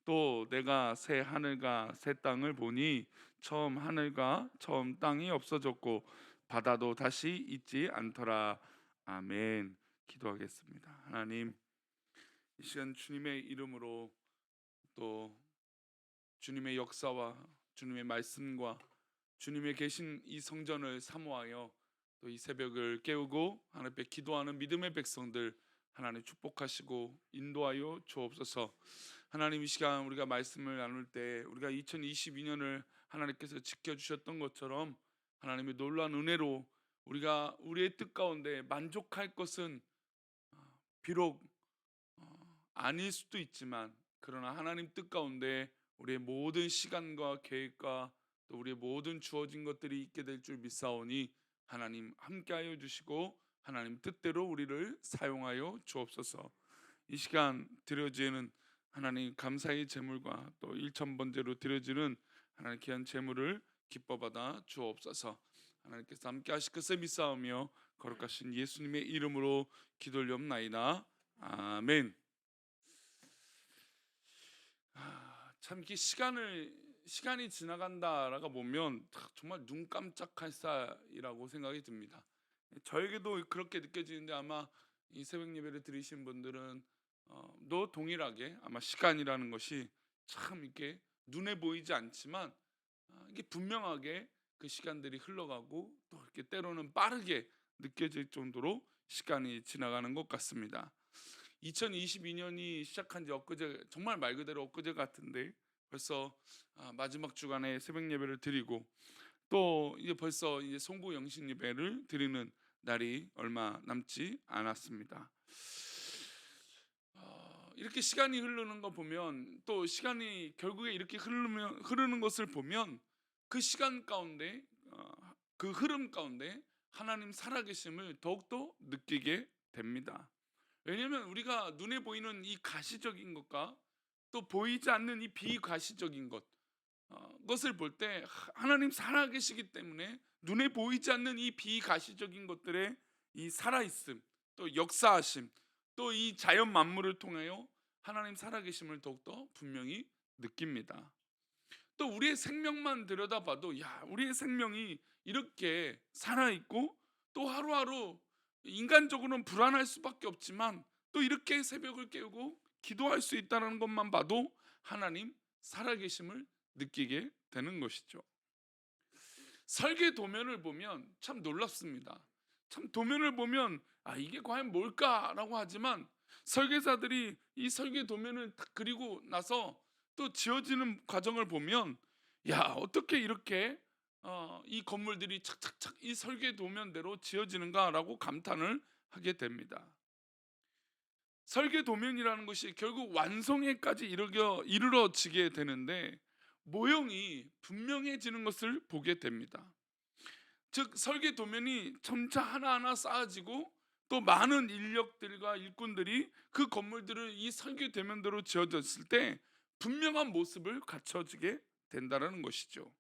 또 내가 새 하늘과 새 땅을 보니 처음 하늘과 처음 땅이 없어졌고 바다도 다시 있지 않더라. 아멘. 기도하겠습니다. 하나님, 이 시간 주님의 이름으로 또 주님의 역사와 주님의 말씀과 주님의 계신 이 성전을 사모하여 또 이 새벽을 깨우고 하나님 앞에 기도하는 믿음의 백성들 하나님 축복하시고 인도하여 주옵소서. 하나님, 이 시간 우리가 말씀을 나눌 때 우리가 2022년을 하나님께서 지켜주셨던 것처럼 하나님의 놀라운 은혜로 우리가 우리의 뜻 가운데 만족할 것은 비록 아닐 수도 있지만, 그러나 하나님 뜻 가운데 우리의 모든 시간과 계획과 또 우리의 모든 주어진 것들이 있게 될 줄 믿사오니 하나님 함께하여 주시고 하나님 뜻대로 우리를 사용하여 주옵소서. 이 시간 드려지는 하나님 감사의 제물과 또 일천번제로 드려지는 하나님 귀한 제물을 기뻐 받아 주옵소서. 하나님께서 함께 하실 것을 믿사오며 거룩하신 예수님의 이름으로 기도올리옵나이다. 아멘. 참 이렇게 시간이 지나간다라고 보면 정말 눈 깜짝할 사이라고 생각이 듭니다. 저에게도 그렇게 느껴지는데 아마 이 새벽 예배를 들으신 분들은 또 동일하게 아마 시간이라는 것이 참 이렇게 눈에 보이지 않지만 이게 분명하게 그 시간들이 흘러가고 또 이렇게 때로는 빠르게 느껴질 정도로 시간이 지나가는 것 같습니다. 2022년이 시작한 지 엊그제, 정말 말 그대로 엊그제 같은데 벌써 마지막 주간에 새벽 예배를 드리고 또 이제 벌써 이제 송구 영신 예배를 드리는 날이 얼마 남지 않았습니다. 이렇게 시간이 흐르는 거 보면, 또 시간이 결국에 이렇게 흐르는 것을 보면 그 시간 가운데 그 흐름 가운데 하나님 살아계심을 더욱더 느끼게 됩니다. 왜냐하면 우리가 눈에 보이는 이 가시적인 것과 또 보이지 않는 이 비가시적인 것을 볼 때 하나님 살아계시기 때문에 눈에 보이지 않는 이 비가시적인 것들의 이 살아있음, 또 역사하심, 또 이 자연 만물을 통하여 하나님 살아계심을 더욱더 분명히 느낍니다. 또 우리의 생명만 들여다봐도 우리의 생명이 이렇게 살아있고 또 하루하루 인간적으로는 불안할 수밖에 없지만 또 이렇게 새벽을 깨우고 기도할 수 있다는 것만 봐도 하나님 살아계심을 느끼게 되는 것이죠. 설계 도면을 보면 참 놀랍습니다. 참 도면을 보면 이게 과연 뭘까라고 하지만 설계사들이 이 설계 도면을 딱 그리고 나서 또 지어지는 과정을 보면 어떻게 이렇게 이 건물들이 착착착 이 설계 도면대로 지어지는가라고 감탄을 하게 됩니다. 설계 도면이라는 것이 결국 완성에까지 이르러지게 되는데 모형이 분명해지는 것을 보게 됩니다. 즉 설계 도면이 점차 하나하나 쌓아지고 또 많은 인력들과 일꾼들이 그 건물들을 이 설계 도면대로 지어졌을 때 분명한 모습을 갖춰지게 된다는 것이죠.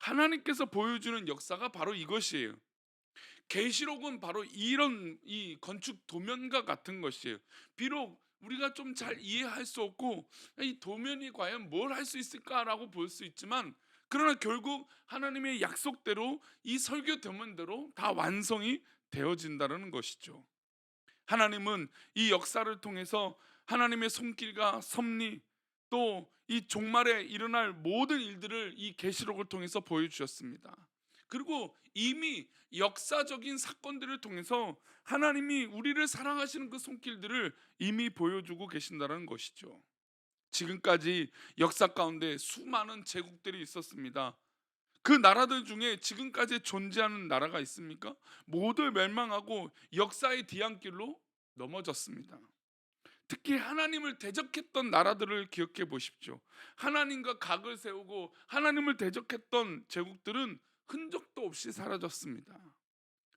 하나님께서 보여주는 역사가 바로 이것이에요. 계시록은 바로 이런 이 건축 도면과 같은 것이에요. 비록 우리가 좀 잘 이해할 수 없고 이 도면이 과연 뭘 할 수 있을까라고 볼 수 있지만, 그러나 결국 하나님의 약속대로 이 설교 도면대로 다 완성이 되어진다는 것이죠. 하나님은 이 역사를 통해서 하나님의 손길과 섭리, 또 이 종말에 일어날 모든 일들을 이 계시록을 통해서 보여주셨습니다. 그리고 이미 역사적인 사건들을 통해서 하나님이 우리를 사랑하시는 그 손길들을 이미 보여주고 계신다는 것이죠. 지금까지 역사 가운데 수많은 제국들이 있었습니다. 그 나라들 중에 지금까지 존재하는 나라가 있습니까? 모두 멸망하고 역사의 뒤안길로 넘어졌습니다. 특히 하나님을 대적했던 나라들을 기억해 보십시오. 하나님과 각을 세우고 하나님을 대적했던 제국들은 흔적도 없이 사라졌습니다.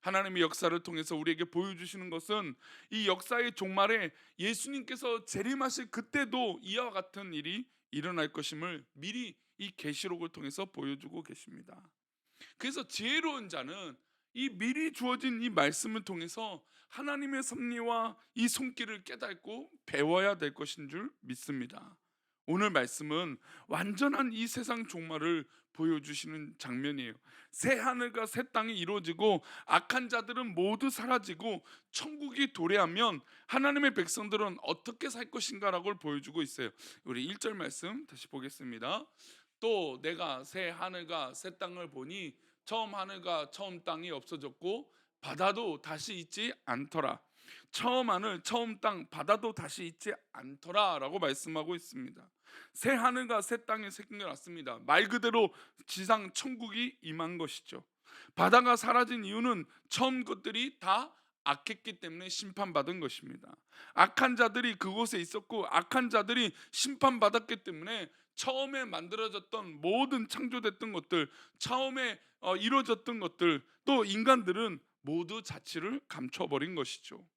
하나님의 역사를 통해서 우리에게 보여주시는 것은 이 역사의 종말에 예수님께서 재림하실 그때도 이와 같은 일이 일어날 것임을 미리 이 계시록을 통해서 보여주고 계십니다. 그래서 지혜로운 자는 이 미리 주어진 이 말씀을 통해서 하나님의 섭리와 이 손길을 깨닫고 배워야 될 것인 줄 믿습니다. 오늘 말씀은 완전한 이 세상 종말을 보여주시는 장면이에요. 새 하늘과 새 땅이 이루어지고 악한 자들은 모두 사라지고 천국이 도래하면 하나님의 백성들은 어떻게 살 것인가라고 보여주고 있어요. 우리 1절 말씀 다시 보겠습니다. 또 내가 새 하늘과 새 땅을 보니 처음 하늘과 처음 땅이 없어졌고 바다도 다시 있지 않더라. 처음 하늘 처음 땅 바다도 다시 있지 않더라 라고 말씀하고 있습니다. 새 하늘과 새 땅이 생겨났습니다. 말 그대로 지상 천국이 임한 것이죠. 바다가 사라진 이유는 처음 것들이 다 악했기 때문에 심판받은 것입니다. 악한 자들이 그곳에 있었고 악한 자들이 심판받았기 때문에 처음에 만들어졌던 모든 창조됐던 것들, 처음에 이루어졌던 것들, 또 인간들은 모두 자취를 감춰버린 것이죠.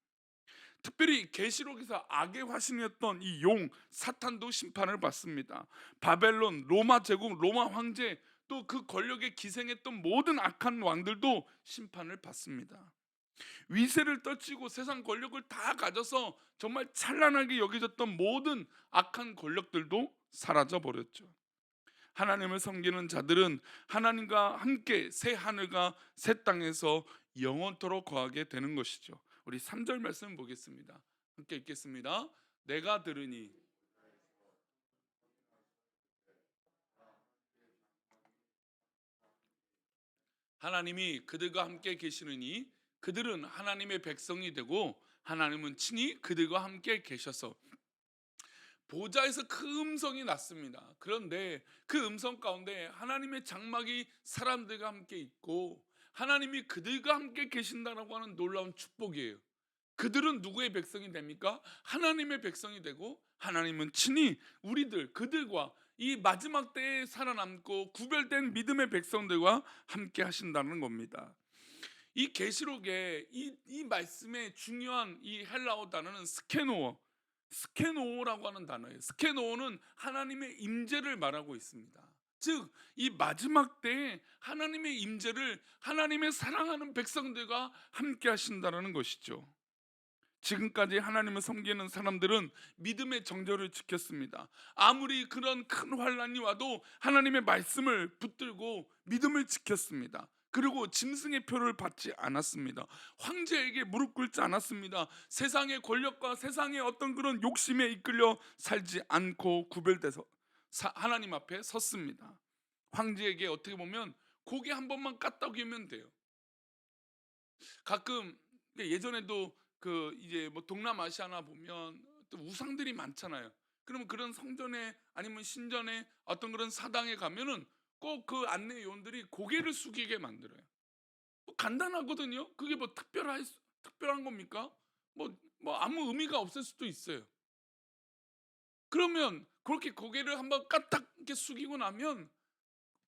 특별히 계시록에서 악의 화신이었던 이 용 사탄도 심판을 받습니다. 바벨론, 로마 제국, 로마 황제, 또 그 권력에 기생했던 모든 악한 왕들도 심판을 받습니다. 위세를 떨치고 세상 권력을 다 가져서 정말 찬란하게 여겨졌던 모든 악한 권력들도 사라져 버렸죠. 하나님을 섬기는 자들은 하나님과 함께 새 하늘과 새 땅에서 영원토록 거하게 되는 것이죠. 우리 3절 말씀 보겠습니다. 함께 읽겠습니다. 내가 들으니 하나님이 그들과 함께 계시느니 그들은 하나님의 백성이 되고 하나님은 친히 그들과 함께 계셔서 보좌에서 그 음성이 났습니다. 그런데 그 음성 가운데 하나님의 장막이 사람들과 함께 있고 하나님이 그들과 함께 계신다라고 하는 놀라운 축복이에요. 그들은 누구의 백성이 됩니까? 하나님의 백성이 되고 하나님은 친히 우리들 그들과 이 마지막 때에 살아남고 구별된 믿음의 백성들과 함께 하신다는 겁니다. 이 계시록의 이 말씀의 중요한 이 헬라어 단어는 스케노라고 하는 단어예요. 스케노는 하나님의 임재를 말하고 있습니다. 즉 이 마지막 때에 하나님의 임재를 하나님의 사랑하는 백성들과 함께 하신다는 것이죠. 지금까지 하나님을 섬기는 사람들은 믿음의 정절을 지켰습니다. 아무리 그런 큰 환란이 와도 하나님의 말씀을 붙들고 믿음을 지켰습니다. 그리고 짐승의 표를 받지 않았습니다. 황제에게 무릎 꿇지 않았습니다. 세상의 권력과 세상의 어떤 그런 욕심에 이끌려 살지 않고 구별돼서 하나님 앞에 섰습니다. 황제에게 어떻게 보면 고개 한 번만 까딱이면 돼요. 가끔 예전에도 그 이제 뭐 동남아시아나 보면 또 우상들이 많잖아요. 그러면 그런 성전에 아니면 신전에 어떤 그런 사당에 가면은 꼭 그 안내 요원들이 고개를 숙이게 만들어요. 뭐 간단하거든요. 그게 뭐 특별한 겁니까? 뭐 아무 의미가 없을 수도 있어요. 그러면 그렇게 고개를 한번 까딱 이렇게 숙이고 나면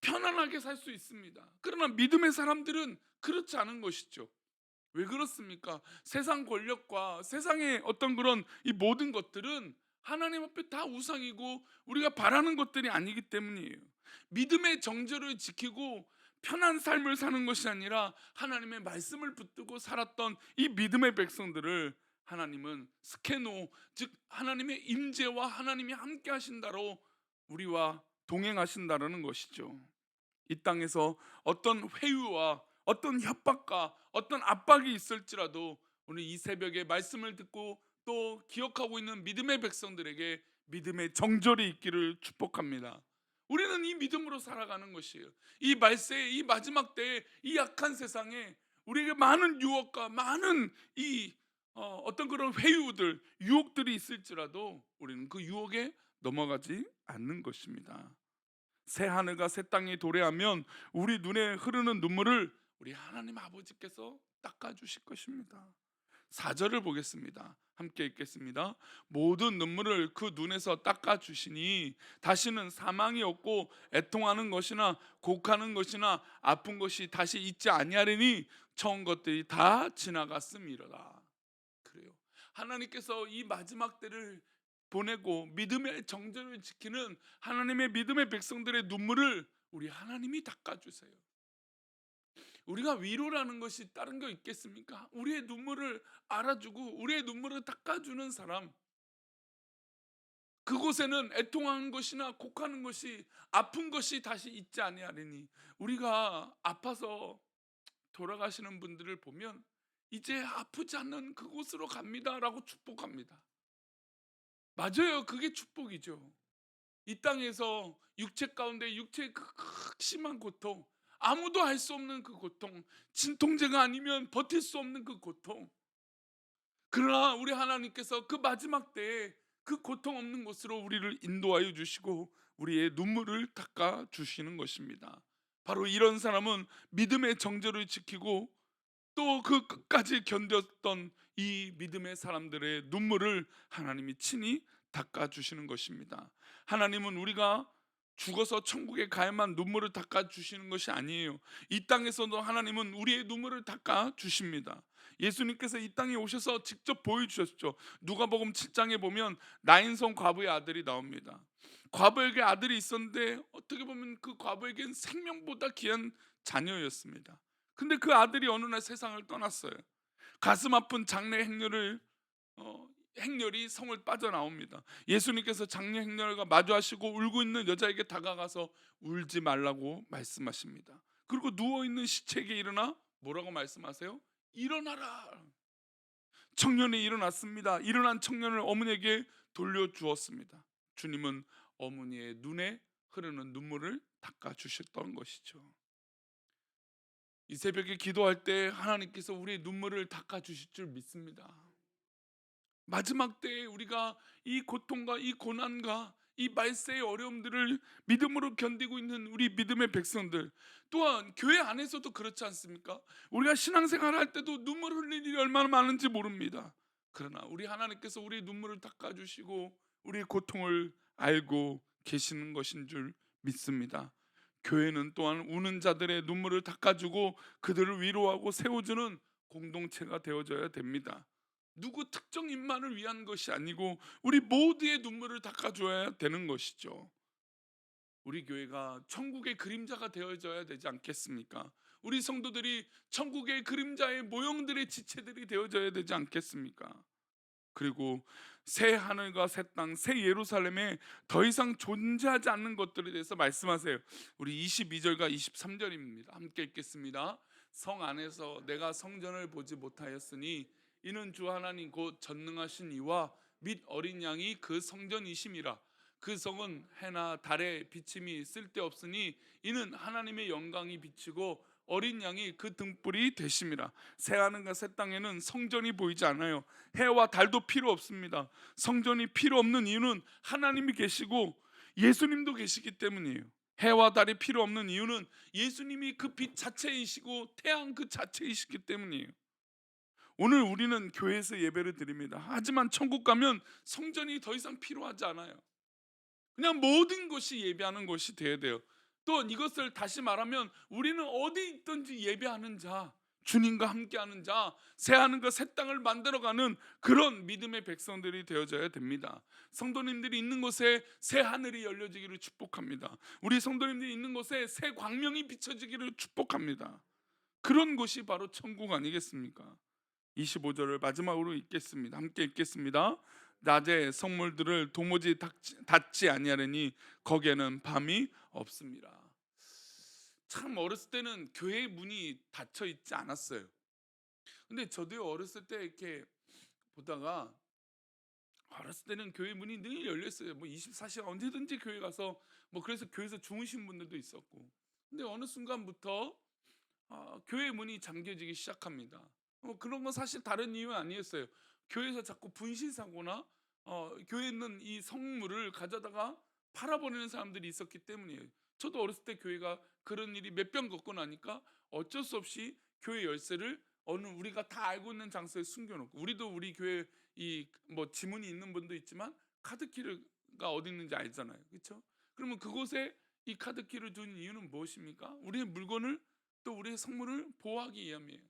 편안하게 살 수 있습니다. 그러나 믿음의 사람들은 그렇지 않은 것이죠. 왜 그렇습니까? 세상 권력과 세상의 어떤 그런 이 모든 것들은 하나님 앞에 다 우상이고 우리가 바라는 것들이 아니기 때문이에요. 믿음의 정절을 지키고 편한 삶을 사는 것이 아니라 하나님의 말씀을 붙들고 살았던 이 믿음의 백성들을 하나님은 스케노, 즉 하나님의 임재와 하나님이 함께 하신다로 우리와 동행하신다라는 것이죠. 이 땅에서 어떤 회유와 어떤 협박과 어떤 압박이 있을지라도 오늘 이 새벽에 말씀을 듣고 또 기억하고 있는 믿음의 백성들에게 믿음의 정절이 있기를 축복합니다. 우리는 이 믿음으로 살아가는 것이에요. 이 말세에 이 마지막 때에 이 약한 세상에 우리에게 많은 유혹과 많은 이 어떤 그런 회유들 유혹들이 있을지라도 우리는 그 유혹에 넘어가지 않는 것입니다. 새 하늘과 새 땅이 도래하면 우리 눈에 흐르는 눈물을 우리 하나님 아버지께서 닦아 주실 것입니다. 4절을 보겠습니다. 함께 읽겠습니다. 모든 눈물을 그 눈에서 닦아 주시니 다시는 사망이 없고 애통하는 것이나 곡하는 것이나 아픈 것이 다시 있지 아니하리니 처음 것들이 다 지나갔음이로다. 그래요. 하나님께서 이 마지막 때를 보내고 믿음의 정절을 지키는 하나님의 믿음의 백성들의 눈물을 우리 하나님이 닦아주세요. 우리가 위로라는 것이 다른 거 있겠습니까? 우리의 눈물을 알아주고 우리의 눈물을 닦아주는 사람, 그곳에는 애통하는 것이나 곡하는 것이, 아픈 것이 다시 있지 아니하리니. 우리가 아파서 돌아가시는 분들을 보면 이제 아프지 않는 그곳으로 갑니다라고 축복합니다. 맞아요. 그게 축복이죠. 이 땅에서 육체 가운데 육체의 그 극심한 고통, 아무도 할 수 없는 그 고통, 진통제가 아니면 버틸 수 없는 그 고통. 그러나 우리 하나님께서 그 마지막 때에 그 고통 없는 곳으로 우리를 인도하여 주시고 우리의 눈물을 닦아 주시는 것입니다. 바로 이런 사람은 믿음의 정절을 지키고 또 그 끝까지 견뎠던 이 믿음의 사람들의 눈물을 하나님이 친히 닦아 주시는 것입니다. 하나님은 우리가 죽어서 천국에 가야만 눈물을 닦아 주시는 것이 아니에요. 이 땅에서도 하나님은 우리의 눈물을 닦아 주십니다. 예수님께서 이 땅에 오셔서 직접 보여주셨죠. 누가복음 7장에 보면 나인성 과부의 아들이 나옵니다. 과부에게 아들이 있었는데 어떻게 보면 그 과부에겐 생명보다 귀한 자녀였습니다. 근데 그 아들이 어느 날 세상을 떠났어요. 가슴 아픈 장래 행렬이 성을 빠져나옵니다. 예수님께서 장래 행렬과 마주하시고 울고 있는 여자에게 다가가서 울지 말라고 말씀하십니다. 그리고 누워있는 시체에게 일어나 뭐라고 말씀하세요? 일어나라. 청년이 일어났습니다. 일어난 청년을 어머니에게 돌려주었습니다. 주님은 어머니의 눈에 흐르는 눈물을 닦아주셨던 것이죠. 이 새벽에 기도할 때 하나님께서 우리의 눈물을 닦아주실 줄 믿습니다. 마지막 때에 우리가 이 고통과 이 고난과 이 말세의 어려움들을 믿음으로 견디고 있는 우리 믿음의 백성들, 또한 교회 안에서도 그렇지 않습니까? 우리가 신앙생활 할 때도 눈물 흘릴 일이 얼마나 많은지 모릅니다. 그러나 우리 하나님께서 우리의 눈물을 닦아주시고 우리의 고통을 알고 계시는 것인 줄 믿습니다. 교회는 또한 우는 자들의 눈물을 닦아주고 그들을 위로하고 세워주는 공동체가 되어져야 됩니다. 누구 특정인만을 위한 것이 아니고 우리 모두의 눈물을 닦아줘야 되는 것이죠. 우리 교회가 천국의 그림자가 되어져야 되지 않겠습니까? 우리 성도들이 천국의 그림자의 모형들의 지체들이 되어져야 되지 않겠습니까? 그리고 새 하늘과 새 땅, 새 예루살렘에 더 이상 존재하지 않는 것들에 대해서 말씀하세요. 우리 22절과 23절입니다. 함께 읽겠습니다. 성 안에서 내가 성전을 보지 못하였으니 이는 주 하나님 곧 전능하신 이와 및 어린 양이 그 성전이심이라. 그 성은 해나 달의 비침이 쓸데없으니 이는 하나님의 영광이 비치고 어린 양이 그 등불이 되심이라. 새 하늘과 새 땅에는 성전이 보이지 않아요. 해와 달도 필요 없습니다. 성전이 필요 없는 이유는 하나님이 계시고 예수님도 계시기 때문이에요. 해와 달이 필요 없는 이유는 예수님이 그 빛 자체이시고 태양 그 자체이시기 때문이에요. 오늘 우리는 교회에서 예배를 드립니다. 하지만 천국 가면 성전이 더 이상 필요하지 않아요. 그냥 모든 것이 예배하는 것이 되어야 돼요. 또 이것을 다시 말하면 우리는 어디 있든지 예배하는 자, 주님과 함께하는 자, 새 하늘과 새 땅을 만들어가는 그런 믿음의 백성들이 되어져야 됩니다. 성도님들이 있는 곳에 새 하늘이 열려지기를 축복합니다. 우리 성도님들이 있는 곳에 새 광명이 비춰지기를 축복합니다. 그런 곳이 바로 천국 아니겠습니까? 25절을 마지막으로 읽겠습니다. 함께 읽겠습니다. 낮에 성물들을 도무지 닫지 아니하려니 거기에는 밤이 없습니다. 참 어렸을 때는 교회의 문이 닫혀 있지 않았어요. 근데 저도 어렸을 때 이렇게 보다가 어렸을 때는 교회 문이 늘 열려 있어요. 뭐 24시간 언제든지 교회 가서 뭐 그래서 교회에서 주무신 분들도 있었고. 근데 어느 순간부터 교회 문이 잠겨지기 시작합니다. 그런 건 사실 다른 이유는 아니었어요. 교회에서 자꾸 분실 사고나 교회에 있는 이 성물을 가져다가 팔아버리는 사람들이 있었기 때문이에요. 저도 어렸을 때 교회가 그런 일이 몇 번 겪고 나니까 어쩔 수 없이 교회 열쇠를 어느 우리가 다 알고 있는 장소에 숨겨놓고, 우리도 우리 교회 이 뭐 지문이 있는 분도 있지만 카드키가 어디 있는지 알잖아요, 그렇죠? 그러면 그곳에 이 카드키를 둔 이유는 무엇입니까? 우리의 물건을 또 우리의 성물을 보호하기 위함이에요.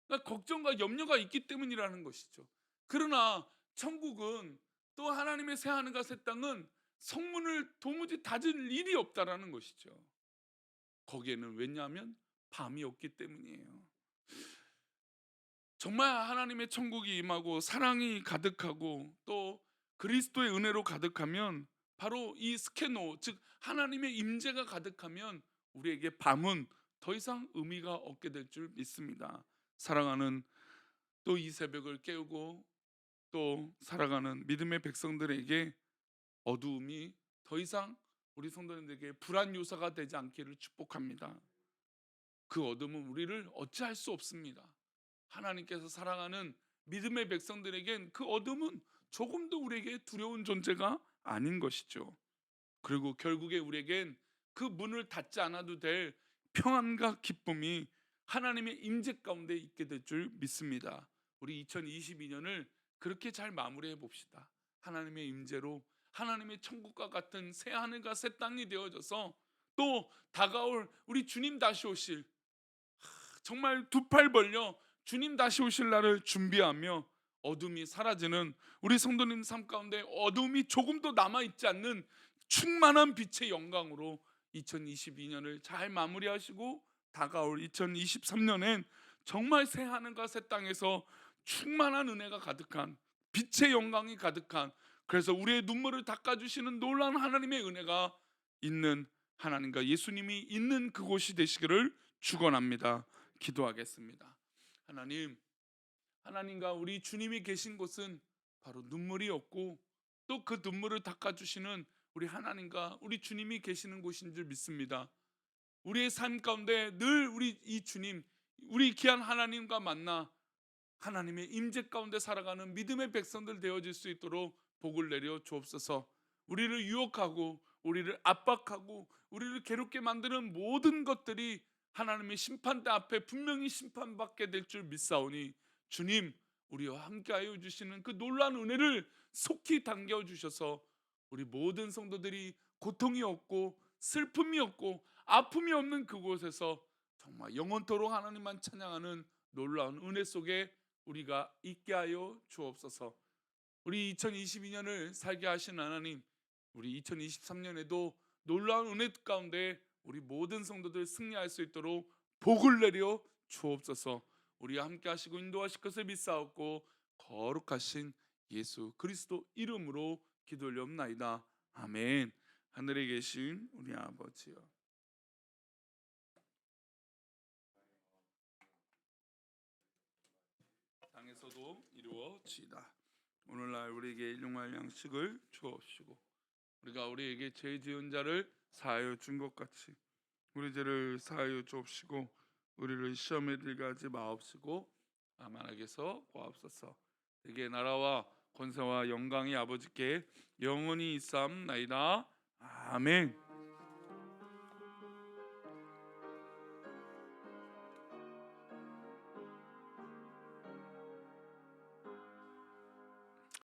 그러니까 걱정과 염려가 있기 때문이라는 것이죠. 그러나 천국은 또 하나님의 새 하늘과 새 땅은 성문을 도무지 닫을 일이 없다라는 것이죠. 거기에는 왜냐하면 밤이 없기 때문이에요. 정말 하나님의 천국이 임하고 사랑이 가득하고 또 그리스도의 은혜로 가득하면, 바로 이 스케노, 즉 하나님의 임재가 가득하면 우리에게 밤은 더 이상 의미가 없게 될 줄 믿습니다. 사랑하는 또 이 새벽을 깨우고 또 살아가는 믿음의 백성들에게 어두움이 더 이상 우리 성도님들에게 불안 요소가 되지 않기를 축복합니다. 그 어둠은 우리를 어찌할 수 없습니다. 하나님께서 사랑하는 믿음의 백성들에겐 그 어둠은 조금도 우리에게 두려운 존재가 아닌 것이죠. 그리고 결국에 우리에겐 그 문을 닫지 않아도 될 평안과 기쁨이 하나님의 임재 가운데 있게 될 줄 믿습니다. 우리 2022년을 그렇게 잘 마무리해 봅시다. 하나님의 임재로 하나님의 천국과 같은 새 하늘과 새 땅이 되어져서 또 다가올 우리 주님 다시 오실, 정말 두 팔 벌려 주님 다시 오실 날을 준비하며 어둠이 사라지는 우리 성도님 삶 가운데 어둠이 조금도 남아있지 않는 충만한 빛의 영광으로 2022년을 잘 마무리하시고 다가올 2023년엔 정말 새 하늘과 새 땅에서 충만한 은혜가 가득한, 빛의 영광이 가득한, 그래서 우리의 눈물을 닦아주시는 놀라운 하나님의 은혜가 있는, 하나님과 예수님이 있는 그곳이 되시기를 축원합니다. 기도하겠습니다. 하나님, 하나님과 우리 주님이 계신 곳은 바로 눈물이 없고 또 그 눈물을 닦아주시는 우리 하나님과 우리 주님이 계시는 곳인 줄 믿습니다. 우리의 삶 가운데 늘 우리 이 주님, 우리 귀한 하나님과 만나 하나님의 임재 가운데 살아가는 믿음의 백성들 되어질 수 있도록 복을 내려 주옵소서. 우리를 유혹하고 우리를 압박하고 우리를 괴롭게 만드는 모든 것들이 하나님의 심판대 앞에 분명히 심판받게 될 줄 믿사오니, 주님, 우리와 함께하여 주시는 그 놀라운 은혜를 속히 당겨 주셔서 우리 모든 성도들이 고통이 없고 슬픔이 없고 아픔이 없는 그곳에서 정말 영원토록 하나님만 찬양하는 놀라운 은혜 속에 우리가 있게 하여 주옵소서. 우리 2022년을 살게 하신 하나님, 우리 2023년에도 놀라운 은혜 가운데 우리 모든 성도들 승리할 수 있도록 복을 내려 주옵소서. 우리와 함께 하시고 인도하실 것을 믿사옵고 거룩하신 예수 그리스도 이름으로 기도 올려옵나이다. 아멘. 하늘에 계신 우리 아버지여, 땅에서도 이루어지이다. 오늘날 우리에게 일용할 양식을 주옵시고 우리가 우리에게 죄 지은 자를 사하여 준 것 같이 우리 죄를 사하여 주옵시고 우리를 시험에 들게 하지 마옵시고 다만 악에서 구하옵소서. 이게 나라와 권세와 영광이 아버지께 영원히 있사옵나이다. 아멘.